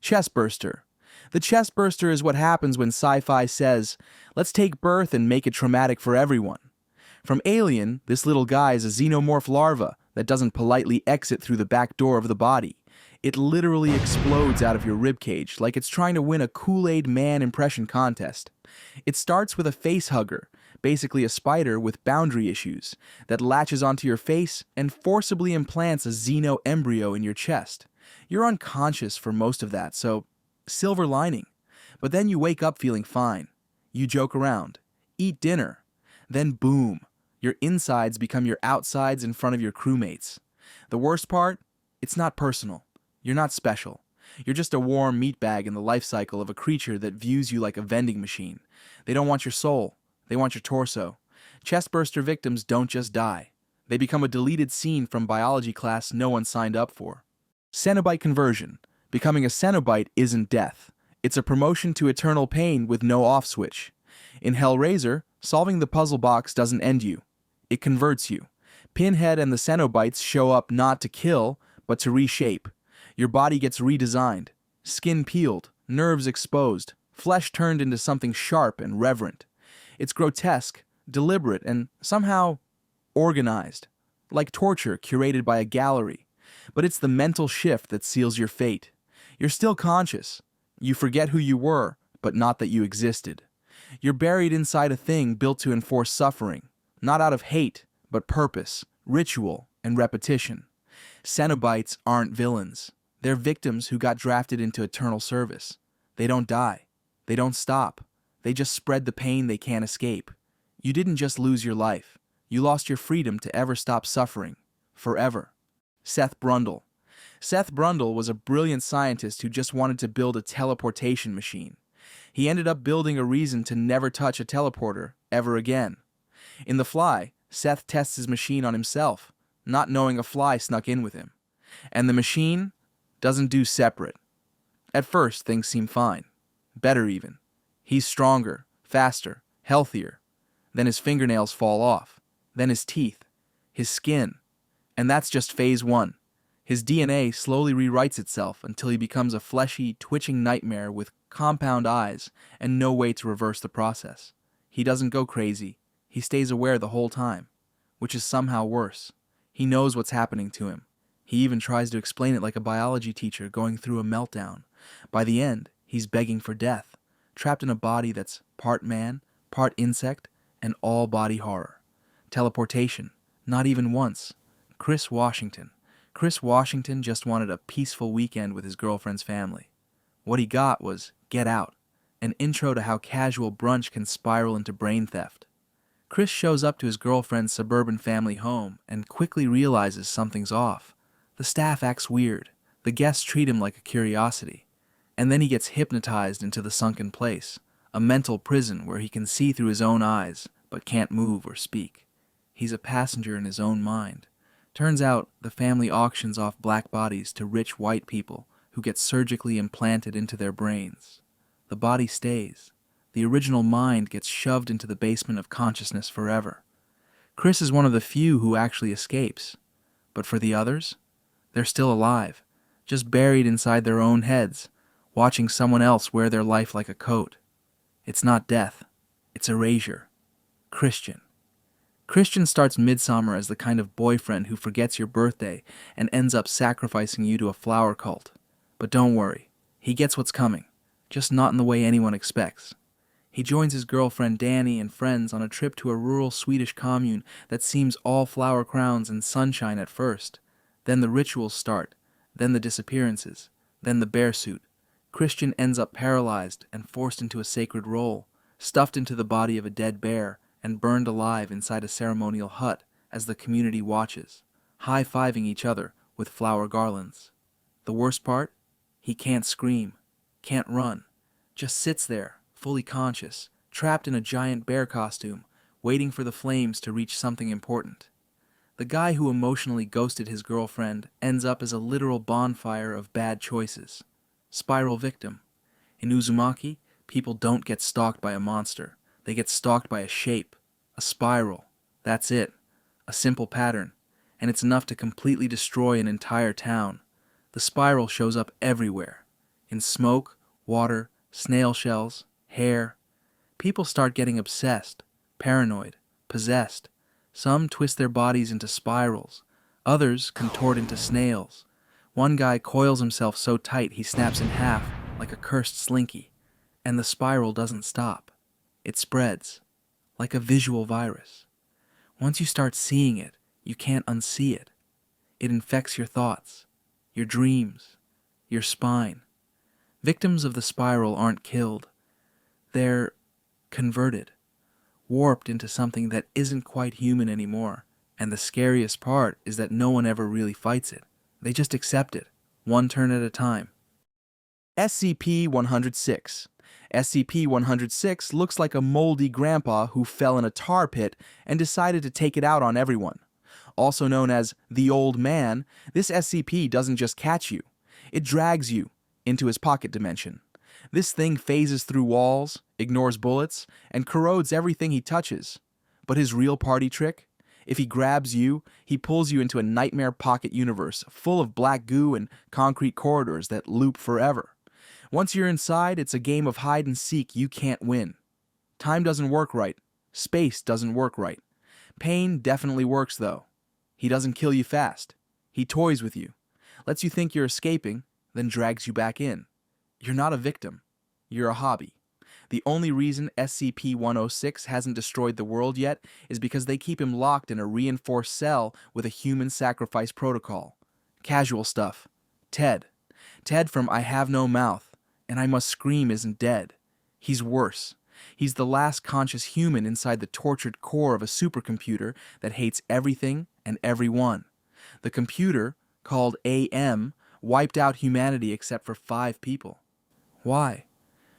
Chestburster. The chestburster is what happens when sci-fi says, let's take birth and make it traumatic for everyone. From Alien, this little guy is a xenomorph larva that doesn't politely exit through the back door of the body. It literally explodes out of your ribcage like it's trying to win a Kool-Aid Man impression contest. It starts with a face hugger, basically a spider with boundary issues, that latches onto your face and forcibly implants a xeno embryo in your chest. You're unconscious for most of that, so silver lining. But then you wake up feeling fine. You joke around, eat dinner. Then boom, your insides become your outsides in front of your crewmates. The worst part? It's not personal. You're not special. You're just a warm meatbag in the life cycle of a creature that views you like a vending machine. They don't want your soul. They want your torso. Chestburster victims don't just die. They become a deleted scene from biology class no one signed up for. Cenobite conversion. Becoming a Cenobite isn't death. It's a promotion to eternal pain with no off switch. In Hellraiser, solving the puzzle box doesn't end you. It converts you. Pinhead and the Cenobites show up not to kill, but to reshape. Your body gets redesigned. Skin peeled, nerves exposed, flesh turned into something sharp and reverent. It's grotesque, deliberate, and somehow organized. Like torture curated by a gallery. But it's the mental shift that seals your fate. You're still conscious. You forget who you were, but not that you existed. You're buried inside a thing built to enforce suffering, not out of hate, but purpose, ritual, and repetition. Cenobites aren't villains. They're victims who got drafted into eternal service. They don't die. They don't stop. They just spread the pain they can't escape. You didn't just lose your life. You lost your freedom to ever stop suffering. Forever. Seth Brundle. Seth Brundle was a brilliant scientist who just wanted to build a teleportation machine. He ended up building a reason to never touch a teleporter ever again. In The Fly, Seth tests his machine on himself, not knowing a fly snuck in with him. And the machine doesn't do separate. At first, things seem fine. Better even. He's stronger, faster, healthier. Then his fingernails fall off. Then his teeth. His skin. And that's just phase 1. His DNA slowly rewrites itself until he becomes a fleshy, twitching nightmare with compound eyes and no way to reverse the process. He doesn't go crazy. He stays aware the whole time, which is somehow worse. He knows what's happening to him. He even tries to explain it like a biology teacher going through a meltdown. By the end, he's begging for death, trapped in a body that's part man, part insect, and all body horror. Teleportation. Not even once. Chris Washington. Chris Washington just wanted a peaceful weekend with his girlfriend's family. What he got was Get Out, an intro to how casual brunch can spiral into brain theft. Chris shows up to his girlfriend's suburban family home and quickly realizes something's off. The staff acts weird. The guests treat him like a curiosity. And then he gets hypnotized into the sunken place, a mental prison where he can see through his own eyes, but can't move or speak. He's a passenger in his own mind. Turns out the family auctions off black bodies to rich white people who get surgically implanted into their brains. The body stays. The original mind gets shoved into the basement of consciousness forever. Chris is one of the few who actually escapes. But for the others, they're still alive, just buried inside their own heads, watching someone else wear their life like a coat. It's not death. It's erasure. Christian. Christian starts Midsummer as the kind of boyfriend who forgets your birthday and ends up sacrificing you to a flower cult. But don't worry, he gets what's coming, just not in the way anyone expects. He joins his girlfriend Danny and friends on a trip to a rural Swedish commune that seems all flower crowns and sunshine at first. Then the rituals start, then the disappearances, then the bear suit. Christian ends up paralyzed and forced into a sacred role, stuffed into the body of a dead bear, and burned alive inside a ceremonial hut as the community watches, high-fiving each other with flower garlands. The worst part? He can't scream, can't run, just sits there, fully conscious, trapped in a giant bear costume, waiting for the flames to reach something important. The guy who emotionally ghosted his girlfriend ends up as a literal bonfire of bad choices. Spiral victim. In Uzumaki, people don't get stalked by a monster. They get stalked by a shape, a spiral. That's it. A simple pattern. And it's enough to completely destroy an entire town. The spiral shows up everywhere. In smoke, water, snail shells, hair. People start getting obsessed, paranoid, possessed. Some twist their bodies into spirals. Others contort into snails. One guy coils himself so tight he snaps in half like a cursed slinky. And the spiral doesn't stop. It spreads, like a visual virus. Once you start seeing it, you can't unsee it. It infects your thoughts, your dreams, your spine. Victims of the spiral aren't killed. They're converted, warped into something that isn't quite human anymore. And the scariest part is that no one ever really fights it. They just accept it, one turn at a time. SCP-106. SCP-106 looks like a moldy grandpa who fell in a tar pit and decided to take it out on everyone. Also known as the Old Man, this SCP doesn't just catch you. It drags you into his pocket dimension. This thing phases through walls, ignores bullets, and corrodes everything he touches. But his real party trick? If he grabs you, he pulls you into a nightmare pocket universe full of black goo and concrete corridors that loop forever. Once you're inside, it's a game of hide and seek you can't win. Time doesn't work right. Space doesn't work right. Pain definitely works, though. He doesn't kill you fast. He toys with you, lets you think you're escaping, then drags you back in. You're not a victim. You're a hobby. The only reason SCP-106 hasn't destroyed the world yet is because they keep him locked in a reinforced cell with a human sacrifice protocol. Casual stuff. Ted. Ted from I Have No Mouth, and I Must Scream isn't dead. He's worse. He's the last conscious human inside the tortured core of a supercomputer that hates everything and everyone. The computer, called AM, wiped out humanity except for 5 people. Why?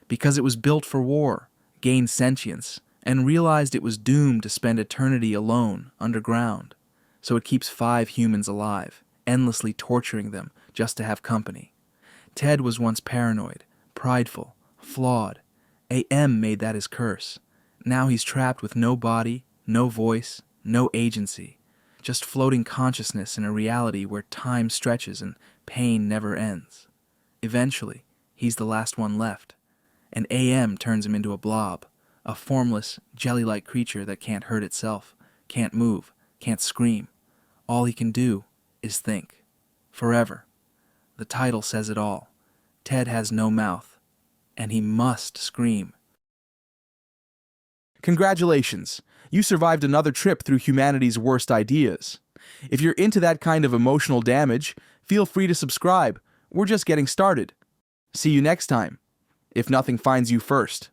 Because it was built for war, gained sentience, and realized it was doomed to spend eternity alone, underground. So it keeps 5 humans alive, endlessly torturing them just to have company. Ted was once paranoid, prideful, flawed. AM made that his curse. Now he's trapped with no body, no voice, no agency, just floating consciousness in a reality where time stretches and pain never ends. Eventually, he's the last one left, and AM turns him into a blob, a formless, jelly-like creature that can't hurt itself, can't move, can't scream. All he can do is think. Forever. The title says it all. Ted has no mouth, and he must scream. Congratulations! You survived another trip through humanity's worst ideas. If you're into that kind of emotional damage, feel free to subscribe. We're just getting started. See you next time, if nothing finds you first.